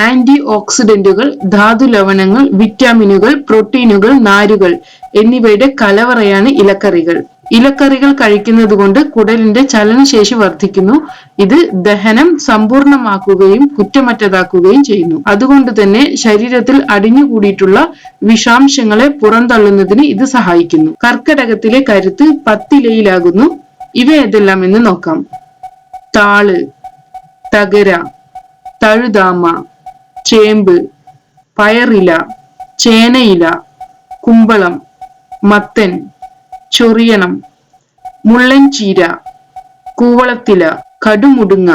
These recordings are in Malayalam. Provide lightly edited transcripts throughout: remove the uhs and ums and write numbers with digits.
ആന്റി ഓക്സിഡന്റുകൾ, ധാതു ലവണങ്ങൾ, വിറ്റാമിനുകൾ, പ്രോട്ടീനുകൾ, നാരുകൾ എന്നിവയുടെ കലവറയാണ് ഇലക്കറികൾ. ഇലക്കറികൾ കഴിക്കുന്നത് കൊണ്ട് കുടലിന്റെ ചലനശേഷി വർദ്ധിക്കുന്നു. ഇത് ദഹനം സമ്പൂർണമാക്കുകയും കുറ്റമറ്റതാക്കുകയും ചെയ്യുന്നു. അതുകൊണ്ട് തന്നെ ശരീരത്തിൽ അടിഞ്ഞുകൂടിയിട്ടുള്ള വിഷാംശങ്ങളെ പുറന്തള്ളുന്നതിന് ഇത് സഹായിക്കുന്നു. കർക്കടകത്തിലെ കരുത്ത് 10 ഇലയിലാകുന്നു. ഇവ ഏതെല്ലാം എന്ന് നോക്കാം. താള്, തകര, തഴുതാമ, ചേമ്പ്, പയറില, ചേനയില, കുമ്പളം, മത്തൻ, ചൊറിയണം, മുള്ളൻചീര, കൂവളത്തില, കടുമുടുങ്ങ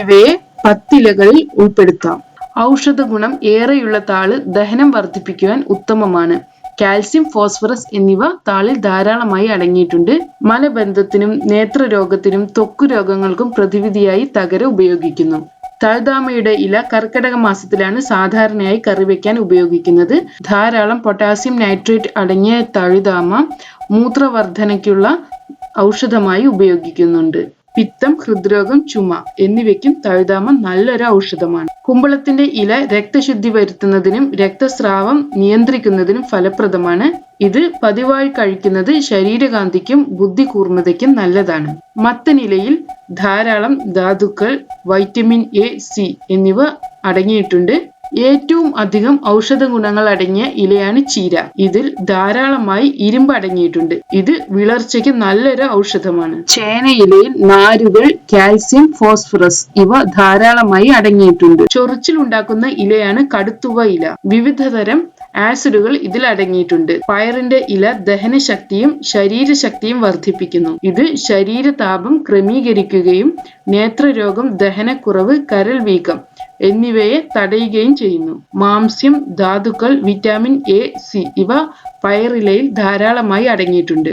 ഇവയെ 10 ഇലകളിൽ ഉൾപ്പെടുത്താം. ഔഷധ ഗുണം ഏറെയുള്ള താള് ദഹനം വർദ്ധിപ്പിക്കുവാൻ ഉത്തമമാണ്. കാൽസ്യം, ഫോസ്ഫറസ് എന്നിവ താളിൽ ധാരാളമായി അടങ്ങിയിട്ടുണ്ട്. മലബന്ധത്തിനും നേത്രരോഗത്തിനും ത്വക്ക് രോഗങ്ങൾക്കും പ്രതിവിധിയായി തകര ഉപയോഗിക്കുന്നു. തഴുതാമയുടെ ഇല കർക്കിടക മാസത്തിലാണ് സാധാരണയായി കറിവെക്കാൻ ഉപയോഗിക്കുന്നത്. ധാരാളം പൊട്ടാസ്യം നൈട്രേറ്റ് അടങ്ങിയ തഴുതാമ മൂത്രവർദ്ധനയ്ക്കുള്ള ഔഷധമായി ഉപയോഗിക്കുന്നുണ്ട്. പിത്തം, ഹൃദ്രോഗം, ചുമ എന്നിവയ്ക്കും തഴുതാമ നല്ലൊരു ഔഷധമാണ്. കുമ്പളത്തിന്റെ ഇല രക്തശുദ്ധി വരുത്തുന്നതിനും രക്തസ്രാവം നിയന്ത്രിക്കുന്നതിനും ഫലപ്രദമാണ്. ഇത് പതിവായി കഴിക്കുന്നത് ശരീരകാന്തിക്കും ബുദ്ധി കൂർമ്മതയ്ക്കും നല്ലതാണ്. മത്തനിലയിൽ ധാരാളം ധാതുക്കൾ, വൈറ്റമിൻ എ, സി എന്നിവ അടങ്ങിയിട്ടുണ്ട്. ഏറ്റവും അധികം ഔഷധ ഗുണങ്ങൾ അടങ്ങിയ ഇലയാണ് ചീര. ഇതിൽ ധാരാളമായി ഇരുമ്പ് അടങ്ങിയിട്ടുണ്ട്. ഇത് വിളർച്ചയ്ക്ക് നല്ലൊരു ഔഷധമാണ്. ചേനയിലയിൽ നാരുകൾ, കാൽസ്യം, ഫോസ്ഫറസ് ഇവ ധാരാളമായി അടങ്ങിയിട്ടുണ്ട്. ചൊറിച്ചിൽ ഉണ്ടാക്കുന്ന ഇലയാണ് കടുത്തുവ ഇല. വിവിധതരം ആസിഡുകൾ ഇതിൽ അടങ്ങിയിട്ടുണ്ട്. പയറിന്റെ ഇല ദഹനശക്തിയും ശരീരശക്തിയും വർദ്ധിപ്പിക്കുന്നു. ഇത് ശരീരതാപം ക്രമീകരിക്കുകയും നേത്രരോഗം, ദഹനക്കുറവ്, കരൾ വീക്കം എന്നിവയെ തടയുകയും ചെയ്യുന്നു. മാംസ്യം, ധാതുക്കൾ, വിറ്റാമിൻ എ, സി ഇവ പയറിലയിൽ ധാരാളമായി അടങ്ങിയിട്ടുണ്ട്.